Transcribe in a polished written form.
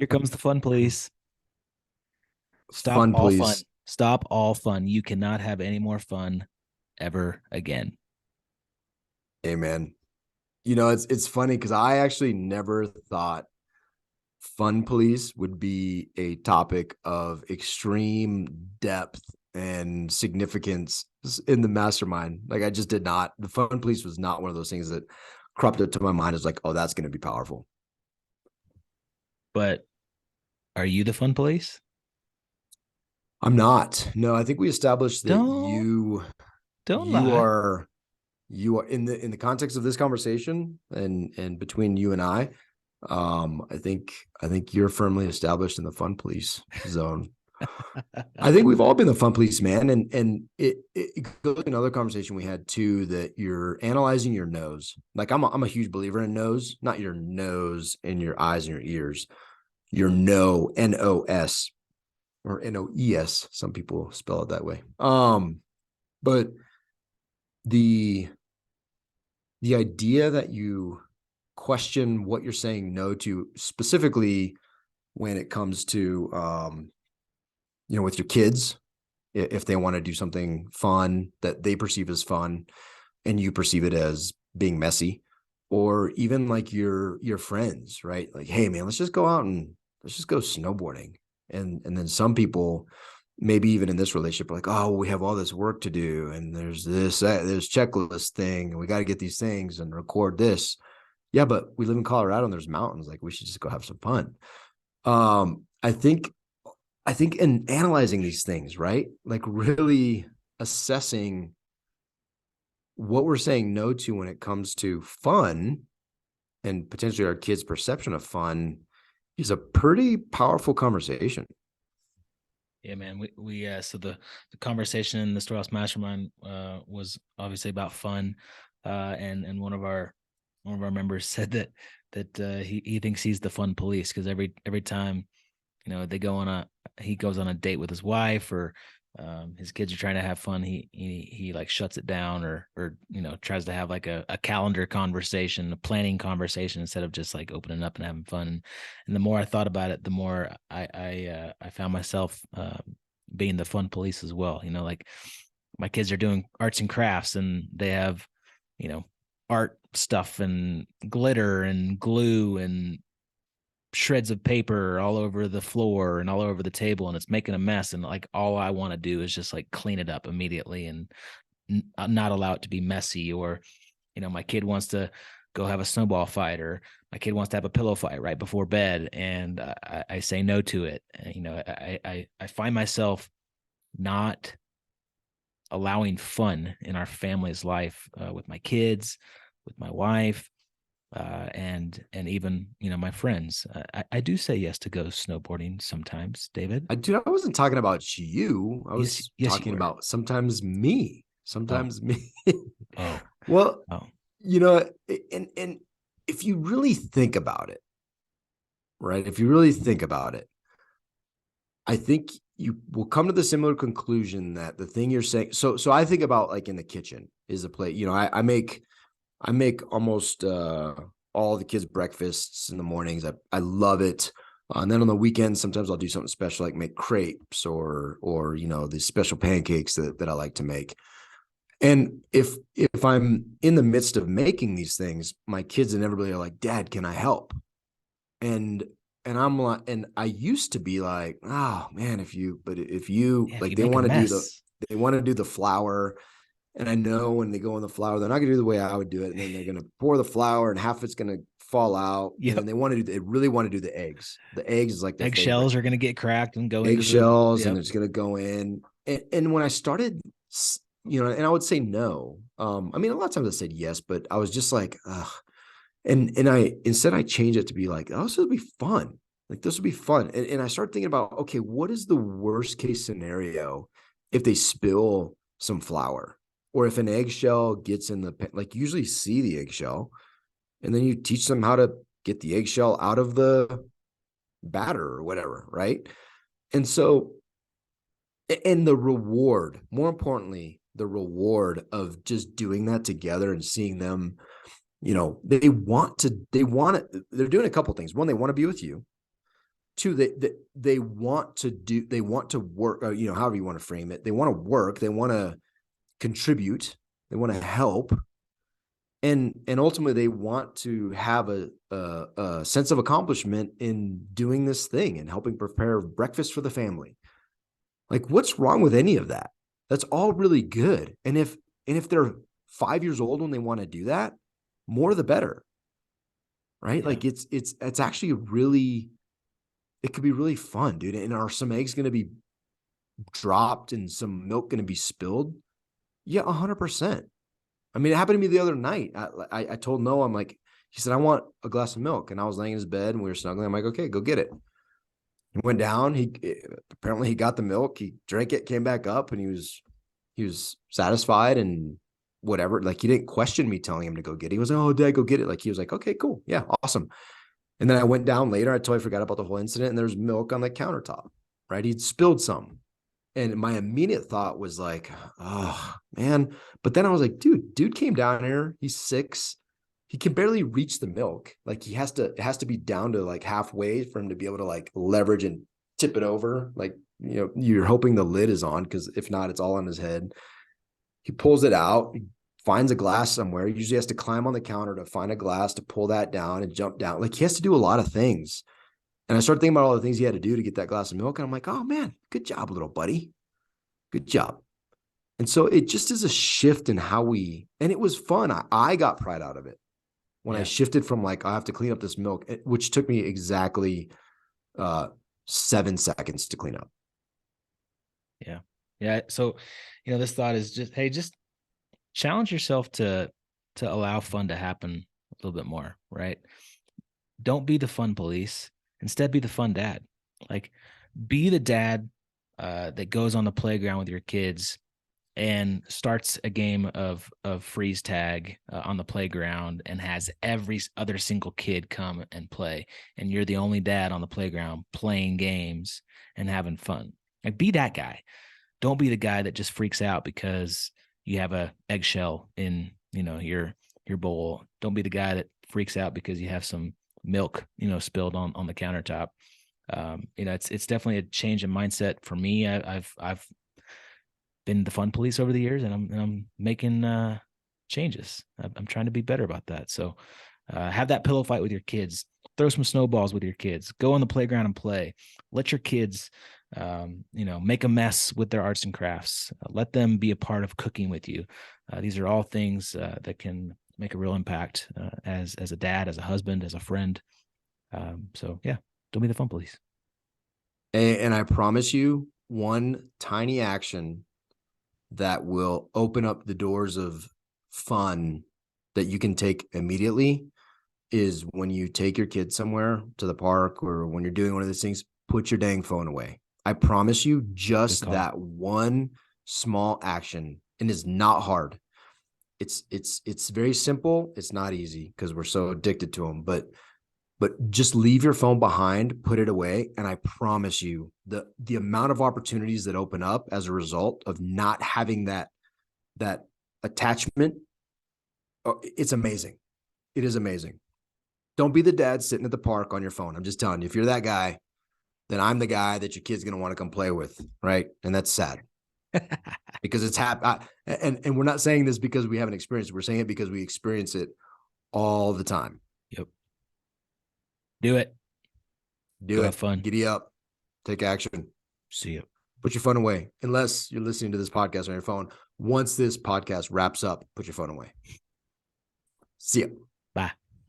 comes the fun, please. Stop Fun, all fun. please. Stop all fun. You cannot have any more fun ever again. Amen. It's funny because I actually never thought fun police would be a topic of extreme depth and significance in the mastermind. Like I just did not. The fun police was not one of those things that cropped up to my mind as like, oh, that's going to be powerful. But are you the fun police? I'm not. No, I think we established that Don't don't you lie. are you are in the context of this conversation and between you and I think you're firmly established in the fun police zone. I think we've all been the fun police, man. And it goes to another conversation we had too, that you're analyzing your nose. Like I'm a huge believer in nose, not your nose and your eyes and your ears. Your NOS or NOES. Some people spell it that way. But the the idea that you question what you're saying no to, specifically when it comes to with your kids, if they want to do something fun that they perceive as fun and you perceive it as being messy, or even like your friends, right? Like, hey man, let's just go out and let's just go snowboarding. And then some people, maybe even in this relationship, are like, oh, we have all this work to do, and there's this checklist thing, and we got to get these things and record this. Yeah, but we live in Colorado and there's mountains. Like, we should just go have some fun. I think in analyzing these things, right? Like really assessing what we're saying no to when it comes to fun and potentially our kids' perception of fun is a pretty powerful conversation. Yeah, man. We so the conversation in the Storehouse Mastermind was obviously about fun. And one of our members said that he thinks he's the fun police because every time they go on a he goes on a date with his wife, or his kids are trying to have fun, he like shuts it down, or tries to have like a calendar conversation, a planning conversation, instead of just like opening up and having fun. And the more I thought about it, the more I found myself being the fun police as well. Like my kids are doing arts and crafts, and they have you know art stuff and glitter and glue and shreds of paper all over the floor and all over the table, and it's making a mess, and like all I want to do is just like clean it up immediately and not allow it to be messy. Or my kid wants to go have a snowball fight, or my kid wants to have a pillow fight right before bed, and I say no to it. I find myself not allowing fun in our family's life, with my kids, with my wife, and even my friends. I do say yes to go snowboarding sometimes, David. I wasn't talking about you. I Yes, was yes, you talking were. about sometimes me. Oh, Sometimes me. oh, Well, oh. you know, and if you really think about it, right? If you really think about it, I think you will come to the similar conclusion that the thing you're saying. So I think about like in the kitchen is a plate. I make almost all the kids' breakfasts in the mornings. I love it. And then on the weekends, sometimes I'll do something special, like make crepes or these special pancakes that I like to make. And if I'm in the midst of making these things, my kids inevitably are like, "Dad, can I help?" And and I'm like, and I used to be like, "Oh man, if you Yeah, if like, you make a mess. they want to do the flour." And I know when they go in the flour, they're not gonna do the way I would do it. And then they're gonna pour the flour and half it's gonna fall out. And then Yep. they really want to do the eggs. The eggs is like their favorite. Eggshells are gonna get cracked and go into the. Eggshells, and Yep. it's gonna go in. And when I started, and I would say no. I mean, a lot of times I said yes, but I was just like, ugh. And I instead I changed it to be like, oh, this would be fun. Like this would be fun. And I started thinking about, okay, what is the worst case scenario if they spill some flour? Or if an eggshell gets in like usually see the eggshell, and then you teach them how to get the eggshell out of the batter or whatever, right? And so, and the reward, more importantly, the reward of just doing that together and seeing them, they want it. They're doing a couple things. One, they want to be with you. too, they want to work, however you want to frame it. They want to work, they want to contribute, they want to help, and ultimately they want to have a sense of accomplishment in doing this thing and helping prepare breakfast for the family. Like, what's wrong with any of that? That's all really good. And if they're 5 years old when they want to do that, more the better. Right? Yeah. Like it's actually really, it could be really fun, dude. And are some eggs going to be dropped and some milk going to be spilled? Yeah, 100%. I mean, it happened to me the other night. I told Noah, I'm like, he said, I want a glass of milk. And I was laying in his bed and we were snuggling. I'm like, okay, go get it. He went down. He got the milk. He drank it, came back up, and he was satisfied and whatever. Like, he didn't question me telling him to go get it. He was like, oh, Dad, go get it. Like, he was like, okay, cool. Yeah, awesome. And then I went down later. I totally forgot about the whole incident. And there's milk on the countertop, right? He'd spilled some. And my immediate thought was like, oh, man. But then I was like, dude came down here. He's 6. He can barely reach the milk. Like, it has to be down to like halfway for him to be able to like leverage and tip it over. Like, you're hoping the lid is on, because if not, it's all on his head. He pulls it out, he finds a glass somewhere. He usually has to climb on the counter to find a glass to pull that down and jump down. Like, he has to do a lot of things. And I started thinking about all the things he had to do to get that glass of milk. And I'm like, oh man, good job, little buddy. Good job. And so it just is a shift in how and it was fun. I got pride out of it when I shifted from like, I have to clean up this milk, which took me exactly 7 seconds to clean up. Yeah. Yeah. So, this thought is just, hey, just challenge yourself to allow fun to happen a little bit more, right? Don't be the fun police. Instead, be the fun dad. Like, be the dad that goes on the playground with your kids and starts a game of freeze tag on the playground and has every other single kid come and play, and you're the only dad on the playground playing games and having fun. Like, be that guy. Don't be the guy that just freaks out because you have a eggshell in your bowl. Don't be the guy that freaks out because you have some milk spilled on the countertop. It's definitely a change in mindset for me. I've been the fun police over the years, and I'm making changes. I'm trying to be better about that. So have that pillow fight with your kids. Throw some snowballs with your kids. Go on the playground and play. Let your kids make a mess with their arts and crafts. Let them be a part of cooking with you. These are all things that can make a real impact as a dad, as a husband, as a friend. So yeah, don't be the fun police. And I promise you, one tiny action that will open up the doors of fun that you can take immediately is when you take your kids somewhere to the park, or when you're doing one of those things, put your dang phone away. I promise you, just that one small action, and it's not hard. It's very simple. It's not easy because we're so addicted to them, but just leave your phone behind, put it away. And I promise you, the amount of opportunities that open up as a result of not having that attachment, it's amazing. It is amazing. Don't be the dad sitting at the park on your phone. I'm just telling you, if you're that guy, then I'm the guy that your kid's going to want to come play with. Right. And that's sad because it's and we're not saying this because we haven't experienced it. We're saying it because we experience it all the time. Yep. Do it. Go have fun. Giddy up. Take action. See you. Put your phone away. Unless you're listening to this podcast on your phone. Once this podcast wraps up, put your phone away. See you. Bye.